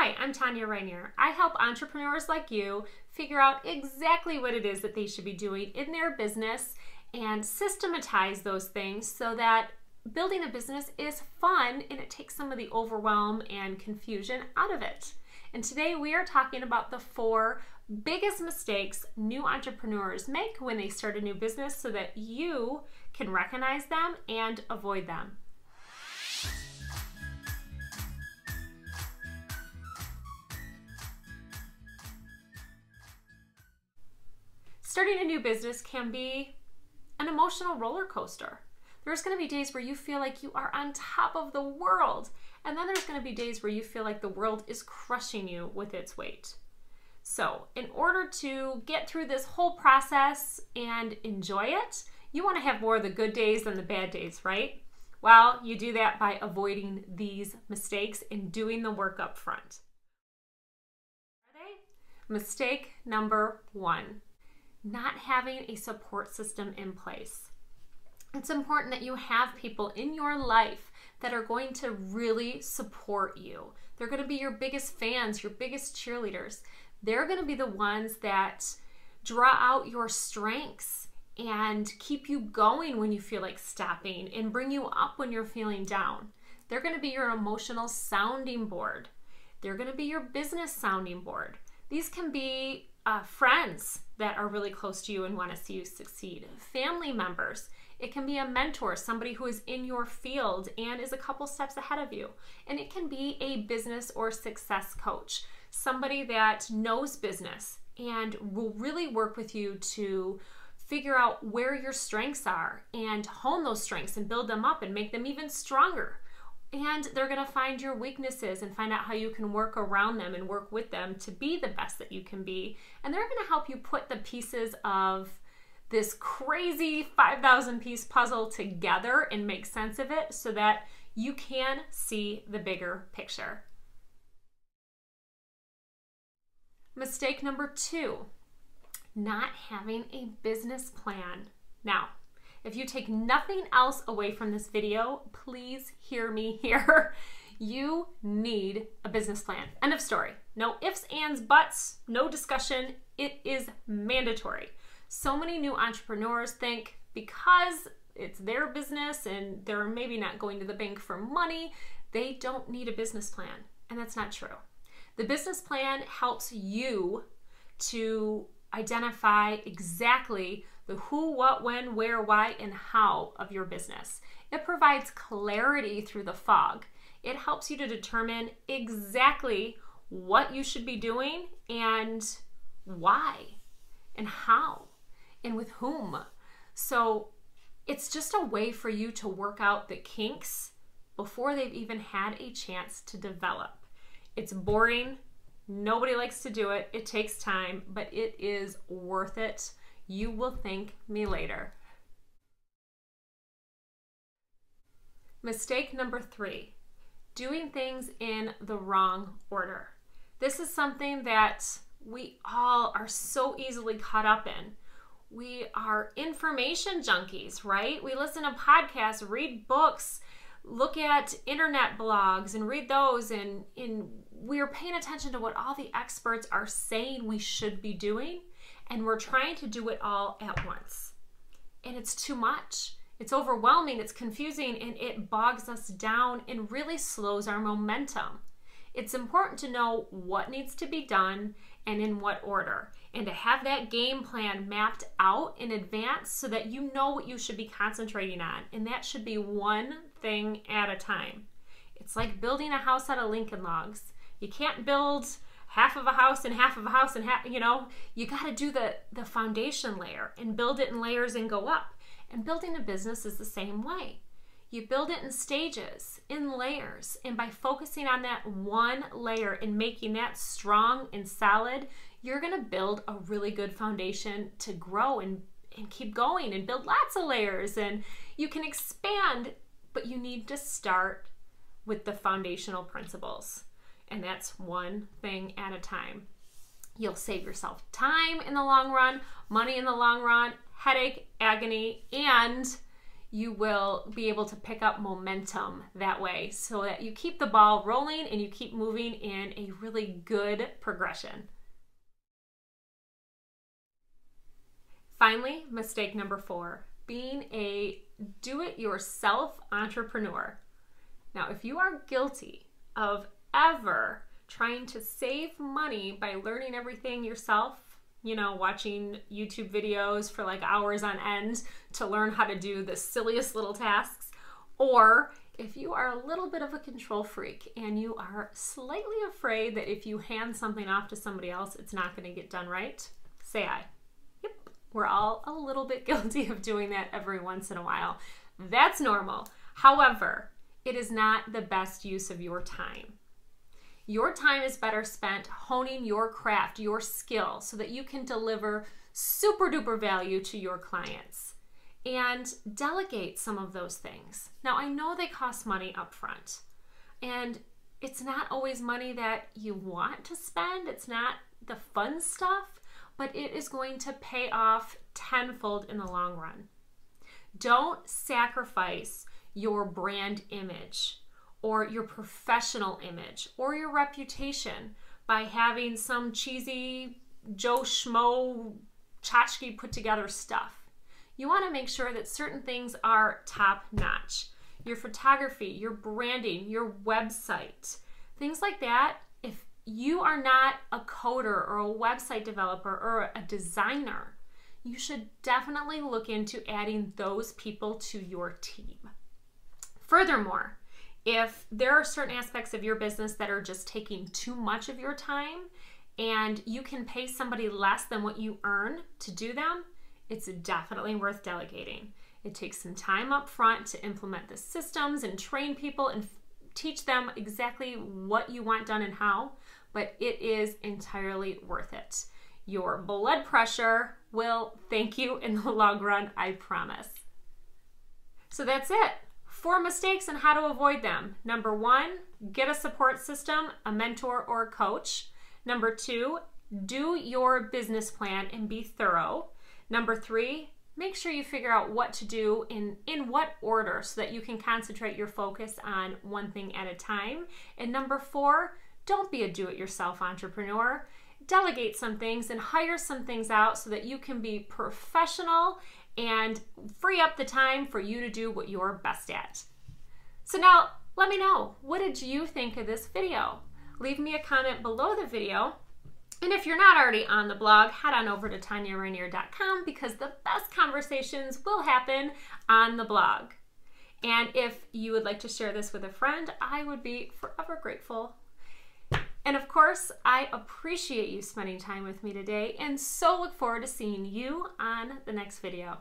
Hi, I'm Tanya Rainier. I help entrepreneurs like you figure out exactly what it is that they should be doing in their business and systematize those things so that building a business is fun and it takes some of the overwhelm and confusion out of it. And today we are talking about the 4 biggest mistakes new entrepreneurs make when they start a new business so that you can recognize them and avoid them. Starting a new business can be an emotional roller coaster. There's going to be days where you feel like you are on top of the world, and then there's going to be days where you feel like the world is crushing you with its weight. So, in order to get through this whole process and enjoy it, you want to have more of the good days than the bad days, right? Well, you do that by avoiding these mistakes and doing the work up front. Are they? Mistake number 1. Not having a support system in place. It's important that you have people in your life that are going to really support you. They're going to be your biggest fans, your biggest cheerleaders. They're going to be the ones that draw out your strengths and keep you going when you feel like stopping and bring you up when you're feeling down. They're going to be your emotional sounding board. They're going to be your business sounding board. These can be friends that are really close to you and want to see you succeed. Family members. It can be a mentor, somebody who is in your field and is a couple steps ahead of you. And it can be a business or success coach, somebody that knows business and will really work with you to figure out where your strengths are and hone those strengths and build them up and make them even stronger. And they're going to find your weaknesses and find out how you can work around them and work with them to be the best that you can be. And they're going to help you put the pieces of this crazy 5,000 piece puzzle together and make sense of it so that you can see the bigger picture. Mistake number 2, not having a business plan. Now, if you take nothing else away from this video, please hear me here. You need a business plan. End of story. No ifs, ands, buts, no discussion. It is mandatory. So many new entrepreneurs think because it's their business and they're maybe not going to the bank for money, they don't need a business plan. And that's not true. The business plan helps you to identify exactly the who, what, when, where, why, and how of your business. It provides clarity through the fog. It helps you to determine exactly what you should be doing and why and how and with whom. So it's just a way for you to work out the kinks before they've even had a chance to develop. It's boring. Nobody likes to do it. It takes time, but it is worth it. You will thank me later. Mistake number 3, doing things in the wrong order. This is something that we all are so easily caught up in. We are information junkies, right? We listen to podcasts, read books, look at internet blogs and read those, and we're paying attention to what all the experts are saying we should be doing, and we're trying to do it all at once. And it's too much. It's overwhelming, it's confusing, and it bogs us down and really slows our momentum. It's important to know what needs to be done and in what order, and to have that game plan mapped out in advance so that you know what you should be concentrating on, and that should be one thing at a time. It's like building a house out of Lincoln logs. You can't build half of a house and half of a house and half, you got to do the foundation layer and build it in layers and go up. And building a business is the same way. You build it in stages, in layers, and by focusing on that one layer and making that strong and solid, you're going to build a really good foundation to grow and keep going and build lots of layers, and you can expand, but you need to start with the foundational principles. And that's one thing at a time. You'll save yourself time in the long run, money in the long run, headache, agony, and you will be able to pick up momentum that way so that you keep the ball rolling and you keep moving in a really good progression. Finally, mistake number 4, being a do-it-yourself entrepreneur. Now, if you are guilty of ever trying to save money by learning everything yourself, you know, watching YouTube videos for like hours on end to learn how to do the silliest little tasks, or if you are a little bit of a control freak and you are slightly afraid that if you hand something off to somebody else, it's not going to get done right, say aye. Yep, we're all a little bit guilty of doing that every once in a while. That's normal. However, it is not the best use of your time. Your time is better spent honing your craft, your skill, so that you can deliver super duper value to your clients and delegate some of those things. Now, I know they cost money up front, and it's not always money that you want to spend. It's not the fun stuff, but it is going to pay off tenfold in the long run. Don't sacrifice your brand image or your professional image or your reputation by having some cheesy Joe Schmo tchotchke put together stuff. You want to make sure that certain things are top notch. Your photography, your branding, your website, things like that. If you are not a coder or a website developer or a designer, you should definitely look into adding those people to your team. Furthermore, if there are certain aspects of your business that are just taking too much of your time and you can pay somebody less than what you earn to do them, it's definitely worth delegating. It takes some time up front to implement the systems and train people and teach them exactly what you want done and how, but it is entirely worth it. Your blood pressure will thank you in the long run, I promise. So that's it. 4 mistakes and how to avoid them. Number 1, get a support system, a mentor or a coach. Number 2, do your business plan and be thorough. Number 3, make sure you figure out what to do in what order so that you can concentrate your focus on one thing at a time. And number 4, don't be a do-it-yourself entrepreneur. Delegate some things and hire some things out so that you can be professional and free up the time for you to do what you're best at. So now, let me know, what did you think of this video? Leave me a comment below the video. And if you're not already on the blog, head on over to TanyaRainier.com because the best conversations will happen on the blog. And if you would like to share this with a friend, I would be forever grateful. And of course, I appreciate you spending time with me today and so look forward to seeing you on the next video.